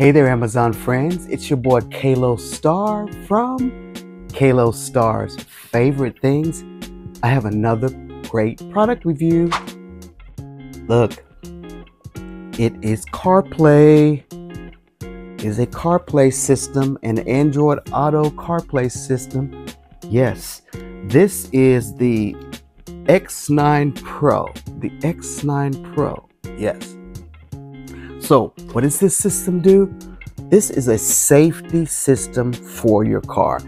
Hey there, Amazon friends. It's your boy Kalo Star from Kalo Star's Favorite Things. I have another great product review. Look, it is Carplay. It is a Carplay system, an Android Auto Carplay system. Yes, this is the X9 Pro. The X9 Pro. Yes. So, what does this system do? This is a safety system for your car.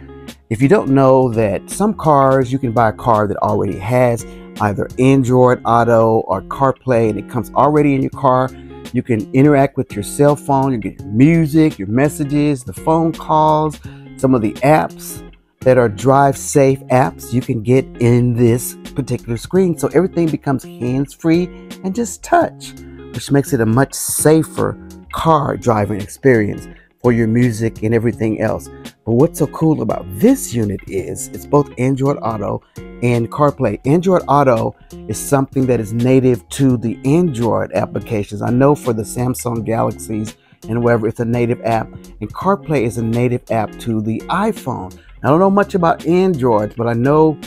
If you don't know that some cars, you can buy a car that already has either Android Auto or CarPlay, and it comes already in your car. You can interact with your cell phone, you get your music, your messages, the phone calls, some of the apps that are drive safe apps you can get in this particular screen. So everything becomes hands-free and just touch, which makes it a much safer car driving experience for your music and everything else. But what's so cool about this unit is it's both Android Auto and CarPlay. Android Auto is something that is native to the Android applications. I know for the Samsung Galaxies and wherever, it's a native app, and CarPlay is a native app to the iPhone. I don't know much about Androids, but I don't know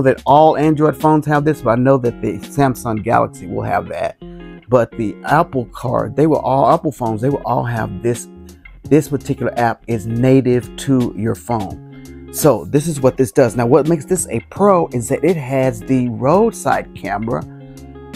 that all Android phones have this, but I know that the Samsung Galaxy will have that. But the Apple phones, they will all have this particular app is native to your phone. So this is what this does. Now, what makes this a pro is that it has the roadside camera.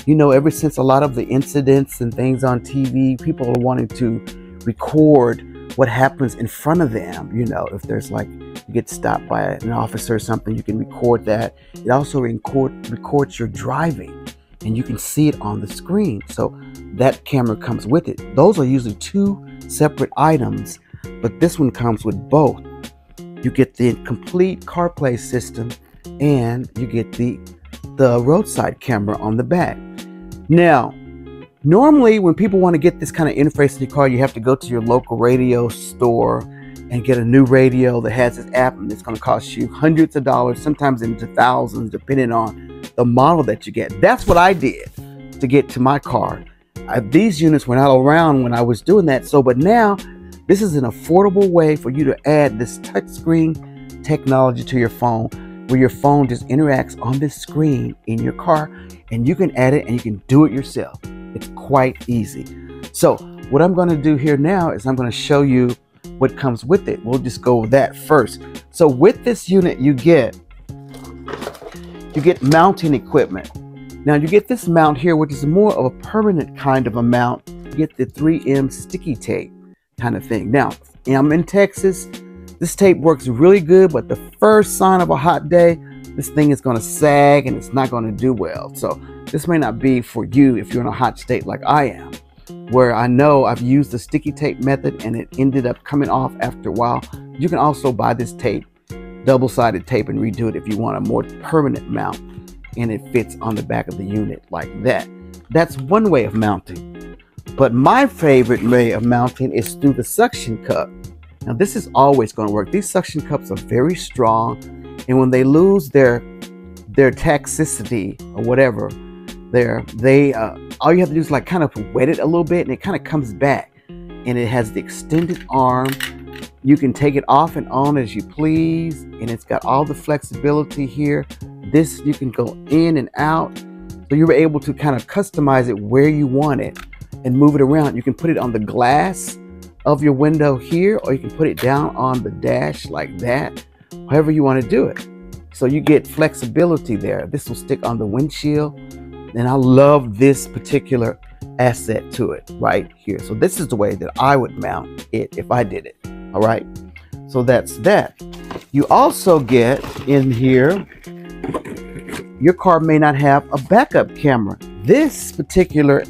You know, ever since a lot of the incidents and things on TV, people are wanting to record what happens in front of them. You know, if there's like, you get stopped by an officer or something, you can record that. It also records your driving, and you can see it on the screen. So that camera comes with it. Those are usually two separate items, but this one comes with both. You get the complete CarPlay system, and you get the roadside camera on the back. Now, normally when people want to get this kind of interface in your car, you have to go to your local radio store and get a new radio that has this app, and it's going to cost you hundreds of dollars, sometimes into thousands, depending on the model that you get. That's what I did to get to my car. These units were not around when I was doing that. But now this is an affordable way for you to add this touchscreen technology to your phone, where your phone just interacts on this screen in your car, and you can add it and you can do it yourself. It's quite easy. So what I'm going to do here now is I'm going to show you what comes with it. We'll just go with that first. So with this unit, you get mounting equipment. Now you get this mount here, which is more of a permanent kind of a mount. You get the 3M sticky tape kind of thing. Now, I'm in Texas. This tape works really good, but the first sign of a hot day, this thing is going to sag and it's not going to do well. So this may not be for you if you're in a hot state like I am, where I know I've used the sticky tape method and it ended up coming off after a while. You can also buy this tape, double-sided tape, and redo it if you want a more permanent mount, and it fits on the back of the unit like that. That's one way of mounting. But my favorite way of mounting is through the suction cup. Now this is always going to work. These suction cups are very strong, and when they lose their toxicity or whatever, all you have to do is like kind of wet it a little bit, and it kind of comes back. And it has the extended arm. You can take it off and on as you please, and it's got all the flexibility here. This, you can go in and out, so you're able to kind of customize it where you want it and move it around. You can put it on the glass of your window here, or you can put it down on the dash like that, however you want to do it. So you get flexibility there. This will stick on the windshield, and I love this particular asset to it right here. So this is the way that I would mount it if I did it. All right, so that's that. You also get in here, your car may not have a backup camera. This particular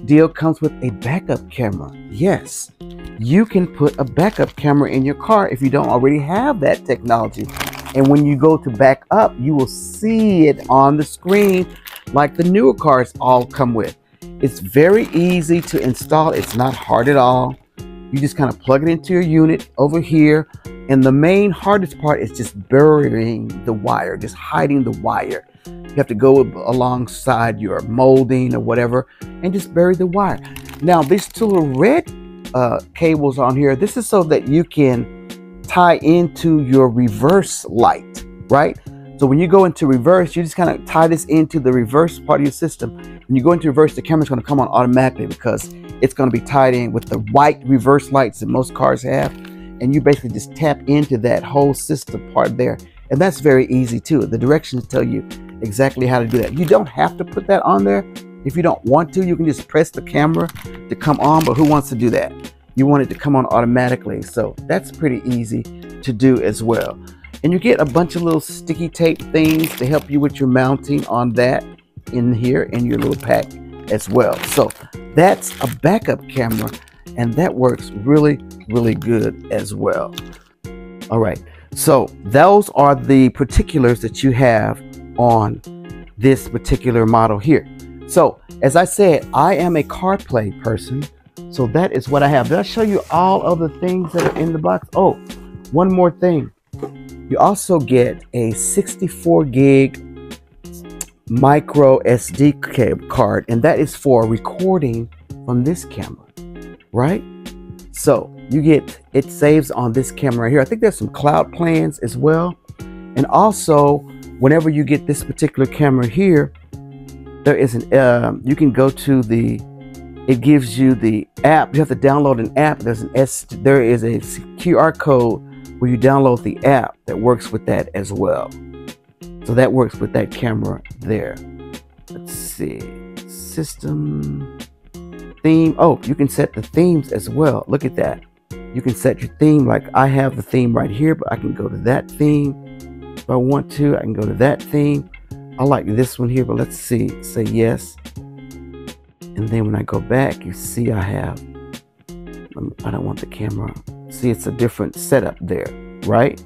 deal comes with a backup camera. Yes, you can put a backup camera in your car if you don't already have that technology. And when you go to back up, you will see it on the screen like the newer cars all come with. It's very easy to install. It's not hard at all. You just kind of plug it into your unit over here. And the main hardest part is just burying the wire, just hiding the wire. You have to go alongside your molding or whatever and just bury the wire. Now, these two little red cables on here. This is so that you can tie into your reverse light, right? So when you go into reverse, you just kind of tie this into the reverse part of your system. When you go into reverse, the camera's going to come on automatically because it's going to be tied in with the white reverse lights that most cars have. And you basically just tap into that whole system part there. And that's very easy too. The directions tell you exactly how to do that. You don't have to put that on there. If you don't want to, you can just press the camera to come on, but who wants to do that? You want it to come on automatically. So that's pretty easy to do as well. And you get a bunch of little sticky tape things to help you with your mounting on that in here in your little pack as well. So that's a backup camera, and that works really, really good as well. All right, so those are the particulars that you have on this particular model here. So as I said, I am a CarPlay person, so that is what I have. Did I show you all of the things that are in the box? Oh, one more thing. You also get a 64 gig micro SD card, and that is for recording from this camera, right? So you get, it saves on this camera right here. I think there's some cloud plans as well. And also, whenever you get this particular camera here, there is an, you can go to the, it gives you the app. You have to download an app. There is a QR code where you download the app that works with that as well. So that works with that camera there. Let's see, system, theme. Oh, you can set the themes as well. Look at that. You can set your theme. Like I have the theme right here, but I can go to that theme. If I want to, I can go to that theme. I like this one here, but let's see, say yes. And then when I go back, you see I have, I don't want the camera. See, it's a different setup there, right?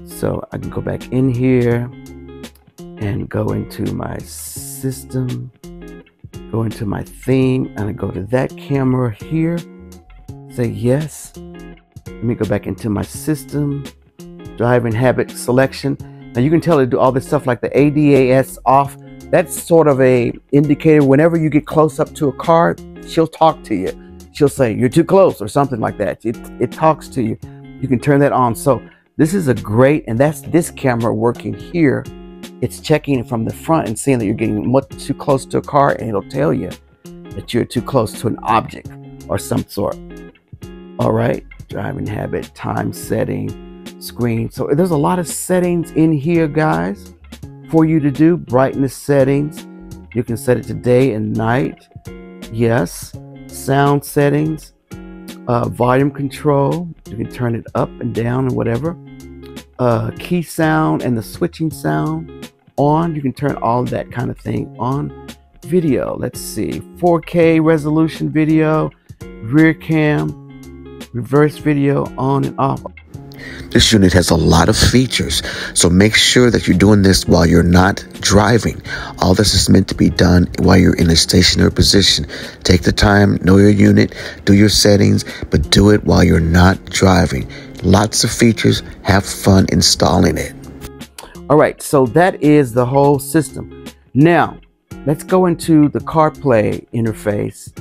So I can go back in here and go into my system, go into my theme, and I go to that camera here, say yes. Let me go back into my system, driving habit selection. Now you can tell it to do all this stuff like the ADAS off. That's sort of a indicator. Whenever you get close up to a car, she'll talk to you. She'll say, you're too close or something like that. It talks to you. You can turn that on. So this is a great, and that's this camera working here. It's checking it from the front and seeing that you're getting much too close to a car, and it'll tell you that you're too close to an object or some sort. All right, driving habit, time setting, screen. So there's a lot of settings in here, guys, for you to do. Brightness settings. You can set it to day and night. Yes. Sound settings, volume control. You can turn it up and down and whatever. Key sound and the switching sound on. You can turn all that kind of thing on. Video, let's see, 4K resolution video, rear cam, reverse video, on and off. This unit has a lot of features, so make sure that you're doing this while you're not driving. All this is meant to be done while you're in a stationary position. Take the time, know your unit, do your settings, but do it while you're not driving. Lots of features, have fun installing it. All right, so that is the whole system. Now, let's go into the CarPlay interface.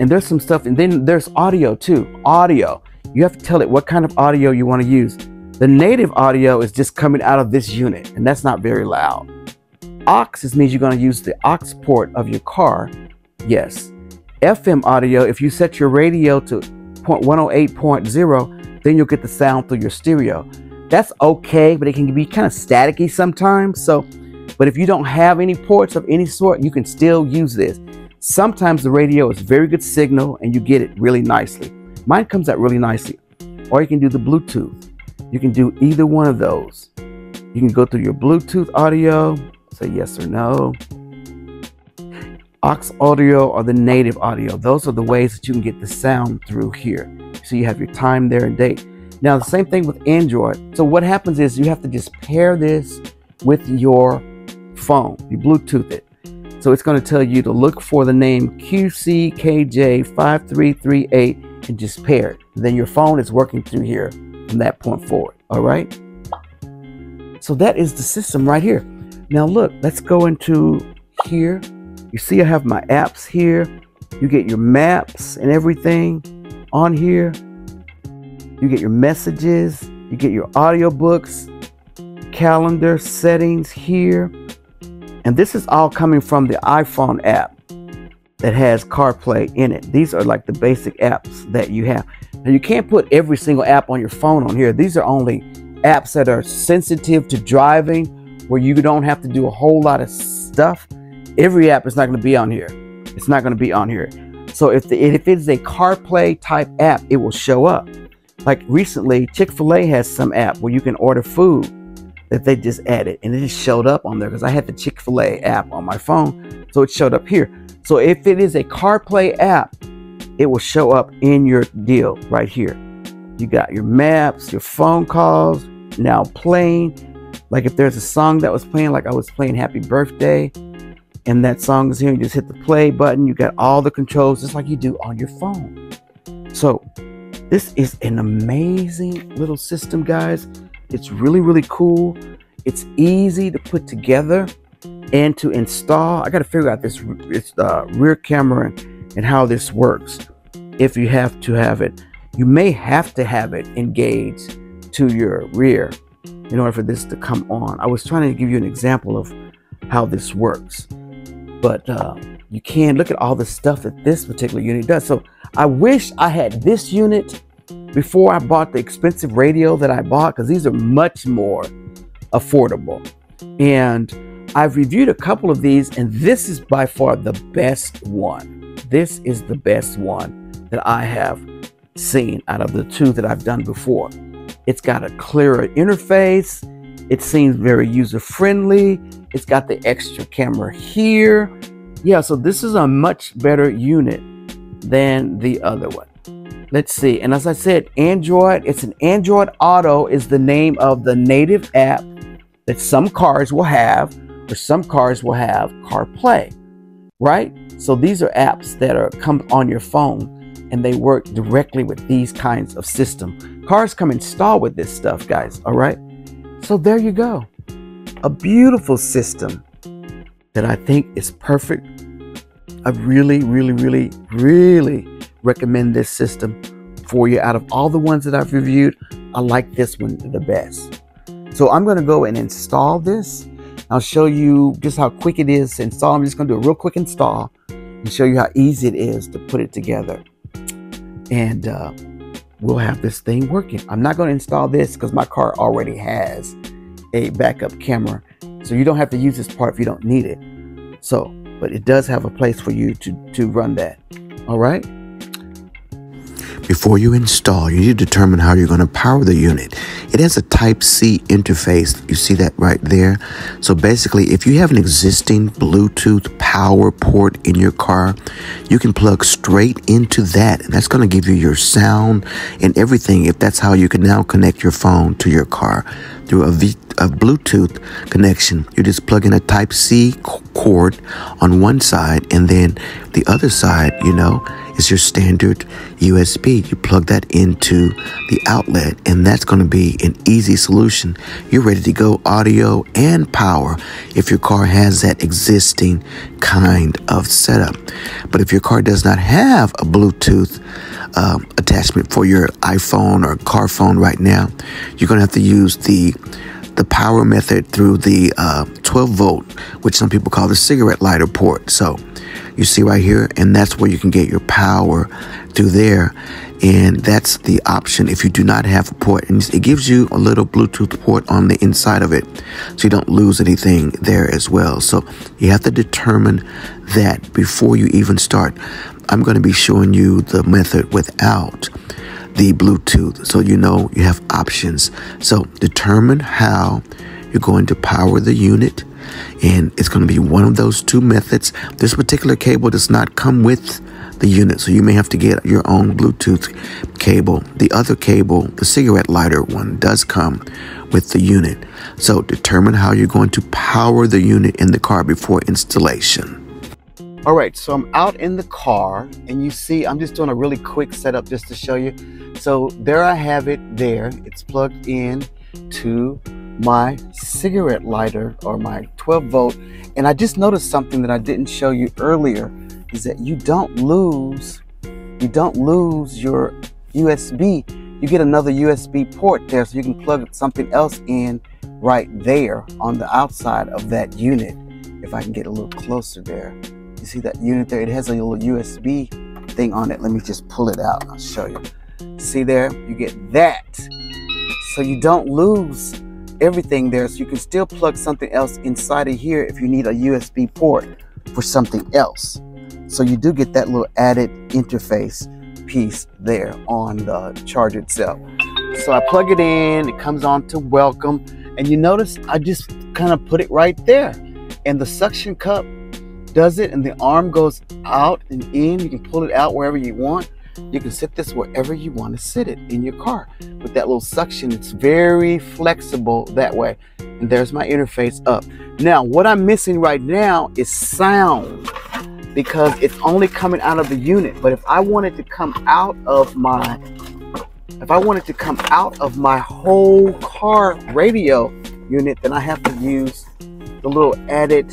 And there's some stuff, and then there's audio too. Audio. You have to tell it what kind of audio you want to use. The native audio is just coming out of this unit, and that's not very loud. Aux means you're going to use the aux port of your car. Yes. FM audio, if you set your radio to 108.0, then you'll get the sound through your stereo. That's okay, but it can be kind of staticky sometimes. So, but if you don't have any ports of any sort, you can still use this. Sometimes the radio is very good signal, and you get it really nicely. Mine comes out really nicely. Or you can do the Bluetooth. You can do either one of those. You can go through your Bluetooth audio, say yes or no. Aux audio or the native audio. Those are the ways that you can get the sound through here. So you have your time there and date. Now the same thing with Android. So what happens is you have to just pair this with your phone. You Bluetooth it. So it's going to tell you to look for the name QCKJ5338 and just pair it. And then your phone is working through here from that point forward. All right. So that is the system right here. Now look, let's go into here. You see I have my apps here. You get your maps and everything on here. You get your messages. You get your audiobooks, calendar settings here. And this is all coming from the iPhone app that has CarPlay in it. These are like the basic apps that you have. Now you can't put every single app on your phone on here. These are only apps that are sensitive to driving, where you don't have to do a whole lot of stuff. Every app is not going to be on here. It's not going to be on here. So if it is a CarPlay type app, it will show up. Like recently, Chick-fil-A has some app where you can order food that they just added, and it just showed up on there because I had the Chick-fil-A app on my phone, so it showed up here. So if it is a CarPlay app, it will show up in your deal right here. You got your maps, your phone calls now playing. Like if there's a song that was playing, like I was playing Happy Birthday, and that song is here, you just hit the play button. You got all the controls just like you do on your phone. So this is an amazing little system, guys. It's really, really cool. It's easy to put together and to install. I got to figure out this rear camera and how this works. If you have to have it, you may have to have it engaged to your rear in order for this to come on. I was trying to give you an example of how this works, but you can look at all the stuff that this particular unit does. So I wish I had this unit before I bought the expensive radio that I bought, because these are much more affordable. And I've reviewed a couple of these, and this is by far the best one. This is the best one that I have seen out of the two that I've done before. It's got a clearer interface. It seems very user-friendly. It's got the extra camera here. Yeah, so this is a much better unit than the other one. Let's see. And as I said, Android, it's an Android Auto is the name of the native app that some cars will have, or some cars will have CarPlay, right? So these are apps that come on your phone, and they work directly with these kinds of systems. Cars come installed with this stuff, guys, all right? So there you go. A beautiful system that I think is perfect. I really, really, really, really recommend this system for you. Out of all the ones that I've reviewed, I like this one the best. So I'm going to go and install this. I'll show you just how quick it is to install. I'm just going to do a real quick install and show you how easy it is to put it together. And we'll have this thing working. I'm not going to install this because my car already has a backup camera. So you don't have to use this part if you don't need it. So, but it does have a place for you to run that. All right. Before you install, you need to determine how you're going to power the unit. It has a Type-C interface. You see that right there? So basically, if you have an existing Bluetooth power port in your car, you can plug straight into that, and that's going to give you your sound and everything. If that's how you can now connect your phone to your car through a Bluetooth connection, you just plug in a Type-C cord on one side, and then the other side, is your standard USB. You plug that into the outlet, and that's going to be an easy solution. You're ready to go audio and power if your car has that existing kind of setup. But if your car does not have a Bluetooth attachment for your iPhone or car phone right now, you're going to have to use the power method through the 12 volt, which some people call the cigarette lighter port. So you see right here, and that's where you can get your power through there. And that's the option if you do not have a port. And it gives you a little Bluetooth port on the inside of it, so you don't lose anything there as well. So you have to determine that before you even start. I'm going to be showing you the method without the Bluetooth, so you have options. So determine how you're going to power the unit, and it's going to be one of those two methods. This particular cable does not come with the unit, so you may have to get your own Bluetooth cable. The other cable, the cigarette lighter one, does come with the unit. So determine how you're going to power the unit in the car before installation. All right, so I'm out in the car, and you see I'm just doing a really quick setup just to show you. So there I have it there. It's plugged in to my cigarette lighter or my 12 volt. And I just noticed something that I didn't show you earlier, is that you don't lose your USB. You get another USB port there, so you can plug something else in right there on the outside of that unit. If I can get a little closer there, you see that unit there? It has a little USB thing on it. Let me just pull it out and I'll show you. See there? You get that. So you don't lose everything there, so you can still plug something else inside of here if you need a USB port for something else. So you do get that little added interface piece there on the charger itself. So I plug it in, it comes on to welcome, and you notice I just kind of put it right there, and the suction cup does it, and the arm goes out and in. You can pull it out wherever you want. You can sit this wherever you want to sit it in your car. With that little suction, it's very flexible that way. And there's my interface up. Now, what I'm missing right now is sound, because it's only coming out of the unit. But if I wanted to come out of my whole car radio unit, then I have to use the little added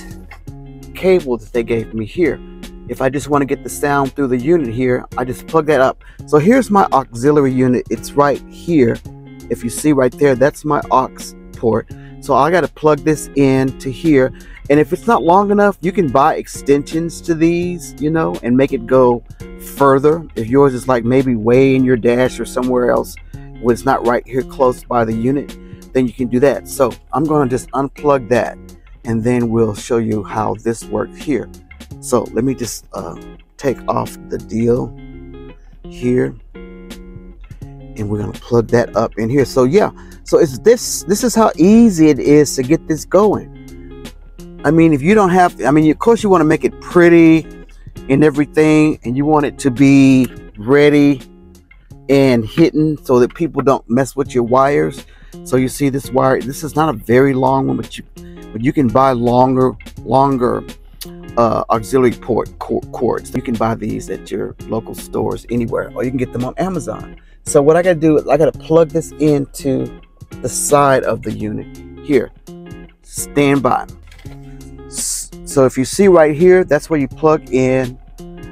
cable that they gave me here. If I just want to get the sound through the unit here, I just plug that up. So here's my auxiliary unit. It's right here. If you see right there, that's my aux port. So I got to plug this in to here. And if it's not long enough, you can buy extensions to these, you know, and make it go further. If yours is like maybe way in your dash or somewhere else when it's not right here close by the unit, then you can do that. So I'm going to just unplug that, and then we'll show you how this works here. So let me just take off the deal here, and we're going to plug that up in here. So yeah, so it's this is how easy it is to get this going. I mean, if you don't have, I mean, of course you want to make it pretty and everything, and you want it to be ready and hidden so that people don't mess with your wires. So you see this wire, this is not a very long one, but you can buy longer auxiliary port cords. You can buy these at your local stores anywhere, or you can get them on Amazon. So what I got to do is I got to plug this into the side of the unit here. Stand by. So if you see right here, that's where you plug in.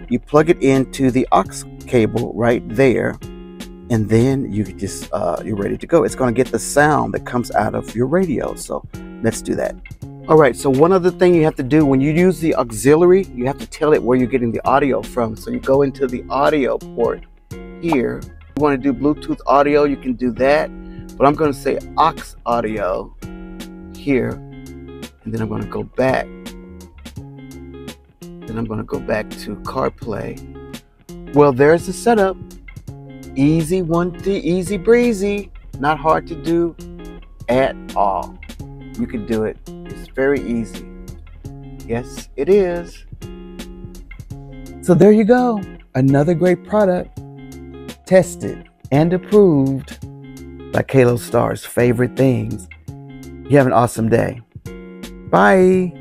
You plug it into the aux cable right there, and then you just you're ready to go. It's going to get the sound that comes out of your radio. So let's do that. All right, so one other thing you have to do when you use the auxiliary, you have to tell it where you're getting the audio from. So you go into the audio port here. If you want to do Bluetooth audio, you can do that. But I'm going to say aux audio here, and then I'm going to go back. Then I'm going to go back to CarPlay. Well, there's the setup. Easy easy breezy. Not hard to do at all. You can do it. It's very easy. Yes, it is. So there you go. Another great product. Tested and approved by Carplay Star's favorite things. You have an awesome day. Bye.